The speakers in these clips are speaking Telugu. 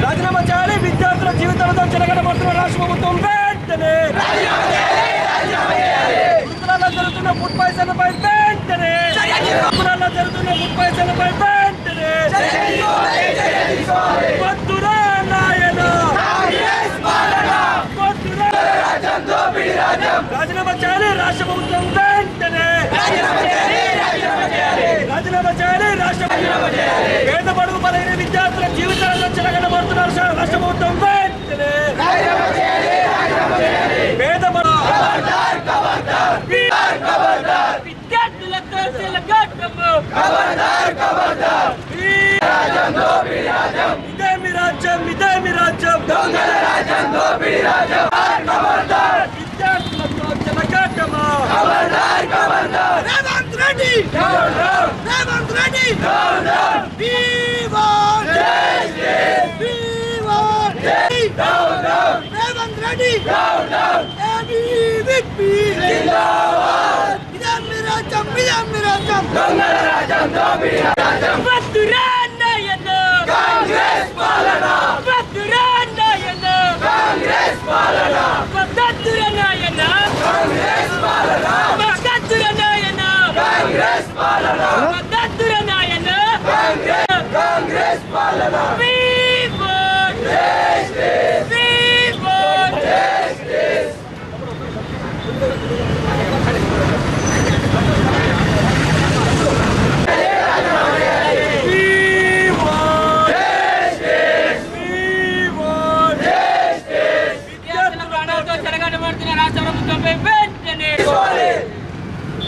రాజీనామా చేయాలి. విద్యార్థుల జీవితాలతో చెలగడబడుతున్న రాష్ట్ర ప్రభుత్వం వెంటనే గురుకులాల్లో జరుగుతున్న ఫుడ్ పాయిజన్పై వెంటనే గురుకులాల్లో జరుగుతున్న ఫుడ్ పాయిజన్పై వెంటనే వద్దురా నాయన రాజీనామా చేయాలి. రాష్ట్ర ప్రభుత్వం వెంటనే రాజీనామా చేయాలి. పేద బడుగు బలైన విద్యార్థుల జీవితాలతో చెలగడబడుతున్నారు రాష్ట్ర ప్రభుత్వం వెంటనే పేద విద్యార్థులతో ఇదేమి రాజ్యం ఇదేమి రాజ్యం విద్యార్థులతో చెలగాటమా రేవంత్ రెడ్డి రేవంత్ రెడ్డి రేవంత్ రెడ్డి కాంగ్రెస్ పాలన కాంగ్రెస్ పాలన కాంగ్రెస్ పాలన కాంగ్రెస్ పాలన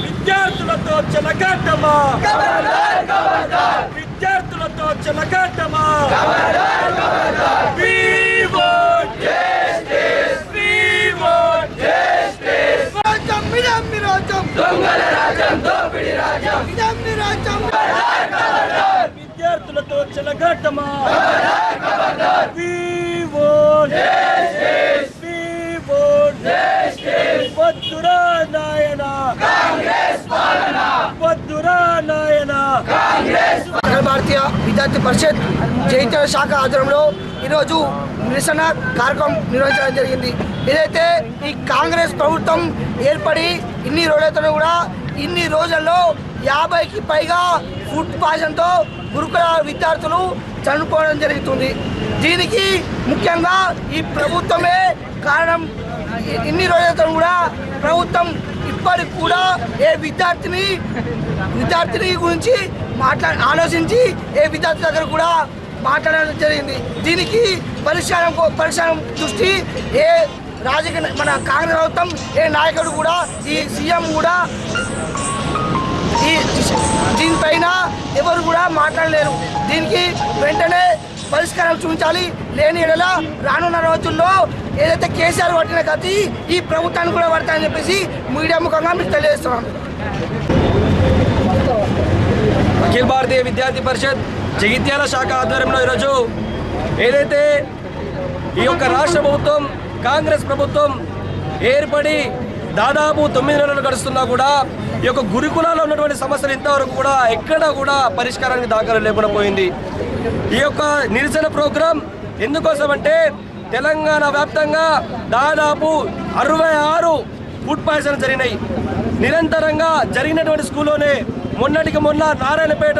విద్యార్థులతో చెలగాటమా విద్యార్థులతో చెలగాటమా విద్యార్థులతో చెలగాటమా వద్దురా నాయన వద్దురా నాయన అఖిల భారతీయ విద్యార్థి పరిషత్ జగిత్యాల శాఖ ఆధ్వర్యంలో ఈరోజు నిరసన కార్యక్రమం నిర్వహించడం జరిగింది. ఏదైతే ఈ కాంగ్రెస్ ప్రభుత్వం ఏర్పడి ఇన్ని రోజులతో కూడా ఇన్ని రోజుల్లో 50కి పైగా ఫుడ్ పాయిజన్తో గురుకుల విద్యార్థులు చనిపోవడం జరుగుతుంది. దీనికి ముఖ్యంగా ఈ ప్రభుత్వమే కారణం. ఇన్ని రోజులతో కూడా ప్రభుత్వం ఇప్పటికి కూడా ఏ విద్యార్థిని గురించి ఆలోచించి ఏ విద్యార్థి దగ్గర కూడా మాట్లాడడం జరిగింది. దీనికి పరిష్కారం దృష్టి ఏ రాజకీయ మన కాంగ్రెస్ ప్రభుత్వం ఏ నాయకుడు కూడా ఈ సీఎం కూడా దీనిపైన ఎవరు కూడా మాట్లాడలేరు. దీనికి వెంటనే పరిష్కారం చూపించాలి. లేని ఎడల రానున్న రోజుల్లో ఏదైతే కేసీఆర్ పట్టిన గతి ఈ ప్రభుత్వాన్ని కూడా పడతాయని చెప్పేసి మీడియా ముఖంగా మీకు తెలియజేస్తున్నాం. అఖిల భారతీయ విద్యార్థి పరిషత్ జగిత్యాల శాఖ ఆధ్వర్యంలో ఈరోజు ఏదైతే ఈ యొక్క రాష్ట్ర ప్రభుత్వం కాంగ్రెస్ ప్రభుత్వం ఏర్పడి దాదాపు 9 నెలలు గడుస్తున్నా కూడా ఈ యొక్క గురుకులాల్లో ఉన్నటువంటి సమస్యలు ఇంతవరకు కూడా ఎక్కడా కూడా పరిష్కారానికి దాఖలు లేకుండా పోయింది. ఈ యొక్క నిరసన ప్రోగ్రాం ఎందుకోసం అంటే తెలంగాణ వ్యాప్తంగా దాదాపు 66 ఫుడ్ పాయిజన్ జరిగినాయి. నిరంతరంగా జరిగినటువంటి స్కూల్లోనే మొన్నటికి మొన్న నారాయణపేట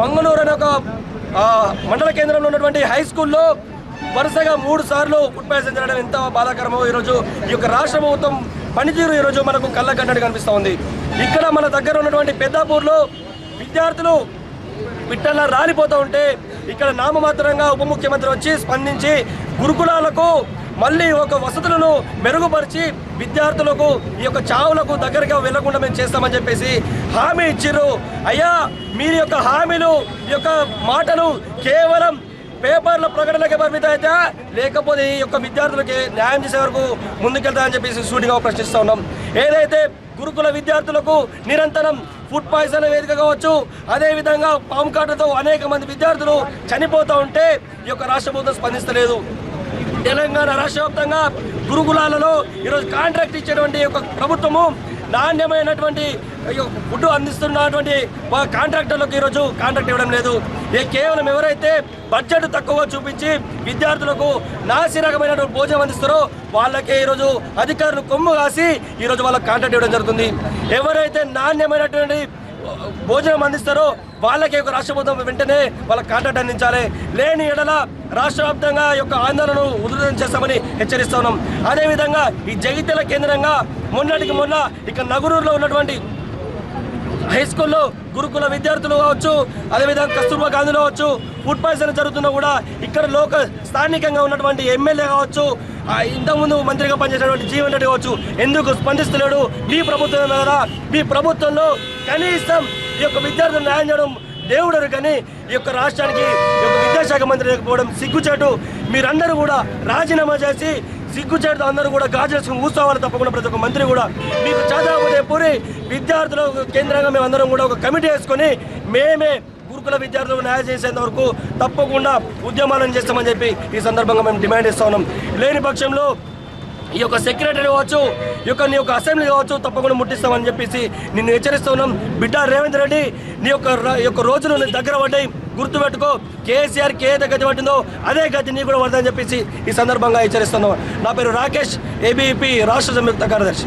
మంగళూరు అనే ఒక మండల కేంద్రంలో ఉన్నటువంటి హై స్కూల్లో వరుసగా 3 సార్లు ఫుడ్ పాయిజన్ జరగడం ఎంత బాధాకరమో ఈరోజు ఈ యొక్క రాష్ట్ర ప్రభుత్వం పనితీరు ఈరోజు మనకు కళ్ళకన్నట్టు కనిపిస్తూ ఉంది. ఇక్కడ మన దగ్గర ఉన్నటువంటి పెద్దాపూర్లో విద్యార్థులు పిట్టల్లా రాలిపోతూ ఉంటే ఇక్కడ నామమాత్రంగా ఉప ముఖ్యమంత్రి వచ్చి స్పందించి గురుకులాలకు మళ్ళీ ఒక వసతులను మెరుగుపరిచి విద్యార్థులకు ఈ యొక్క చావులకు దగ్గరగా వెళ్లకుండా మేము చేస్తామని చెప్పేసి హామీ ఇచ్చిర్రు. అయ్యా మీరు యొక్క హామీలు ఈ యొక్క మాటలు కేవలం పేపర్ల ప్రకటనకే పరిమితం అయితే లేకపోతే ఈ యొక్క విద్యార్థులకి న్యాయం చేసే వరకు ముందుకెళ్తామని చెప్పేసి సూటిగా ప్రశ్నిస్తూ ఉన్నాం. ఏదైతే గురుకుల విద్యార్థులకు నిరంతరం ఫుడ్ పాయిజన్ వేదిక కావచ్చు, అదేవిధంగా పాము కాటతో అనేక మంది విద్యార్థులు చనిపోతూ ఉంటే ఈ యొక్క రాష్ట్ర ప్రభుత్వం స్పందిస్తలేదు. తెలంగాణ రాష్ట్ర వ్యాప్తంగా గురుకులాలలో ఈరోజు కాంట్రాక్ట్ ఇచ్చేటువంటి ఒక ప్రభుత్వము నాణ్యమైనటువంటి ఫుడ్ అందిస్తున్నటువంటి కాంట్రాక్టర్లకు ఈరోజు కాంట్రాక్ట్ ఇవ్వడం లేదు. కేవలం ఎవరైతే బడ్జెట్ తక్కువ చూపించి విద్యార్థులకు నాసి రకమైనటువంటి భోజనం అందిస్తారో వాళ్ళకే ఈరోజు అధికారులు కొమ్ము కాసి ఈరోజు వాళ్ళకి కాంట్రాక్ట్ ఇవ్వడం జరుగుతుంది. ఎవరైతే నాణ్యమైనటువంటి భోజనం అందిస్తారో వాళ్ళకి ఒక రాష్ట్ర ప్రభుత్వం వెంటనే వాళ్ళకి కాంట్రాక్ట్ అందించాలి. లేని ఎడల రాష్ట్ర వ్యాప్తంగా యొక్క ఆందోళనను ఉధృతం చేస్తామని హెచ్చరిస్తున్నాం. అదేవిధంగా ఈ జగిత్యాల కేంద్రంగా మొన్నటికి మొన్న ఇక నగరూరులో ఉన్నటువంటి హై స్కూల్లో గురుకుల విద్యార్థులు కావచ్చు, అదేవిధంగా కస్తూర్బా గాంధీలో కావచ్చు ఫుడ్ పాయిజన్ జరుగుతున్నా కూడా ఇక్కడ స్థానికంగా ఉన్నటువంటి ఎమ్మెల్యే కావచ్చు, ఇంతకుముందు మంత్రిగా పనిచేసినటువంటి జీవన్ రెడ్డి కావచ్చు ఎందుకు స్పందిస్తలేడు? మీ ప్రభుత్వం కదా, మీ ప్రభుత్వంలో కనీసం ఈ యొక్క విద్యార్థులు న్యాయం చేయడం దేవుడరు, కానీ ఈ యొక్క రాష్ట్రానికి ఈ యొక్క విద్యాశాఖ మంత్రి లేకపోవడం సిగ్గుచేటు. మీరందరూ కూడా రాజీనామా చేసి సిగ్గుచేటుతో అందరూ కూడా గాజులు కూర్చోవాలి. తప్పకుండా ప్రతి ఒక్క మంత్రి కూడా మీకు చదవకపోతే పూరి విద్యార్థుల కేంద్రంగా మేమందరం కూడా ఒక కమిటీ వేసుకొని మేమే గురుకుల విద్యార్థులకు న్యాయం చేసేంత వరకు తప్పకుండా ఉద్యమాలను చేస్తామని చెప్పి ఈ సందర్భంగా మేము డిమాండ్ చేస్తా ఉన్నాం. లేని పక్షంలో ఈ యొక్క సెక్రటరీ కావచ్చు, నీ యొక్క అసెంబ్లీ కావచ్చు తప్పకుండా ముట్టిస్తామని చెప్పేసి నిన్ను హెచ్చరిస్తూ ఉన్నాం. బిడ్డ రేవంత్ రెడ్డి, నీ యొక్క రోజులు నీ దగ్గర పడ్డాయి, గుర్తుపెట్టుకో. కేసీఆర్కి ఏదైతే గతి పట్టిందో అదే గతి నీ కూడా పడదని చెప్పేసి ఈ సందర్భంగా హెచ్చరిస్తున్నాం. నా పేరు రాకేష్, ఏబీపీ రాష్ట్ర సంయుక్త కార్యదర్శి.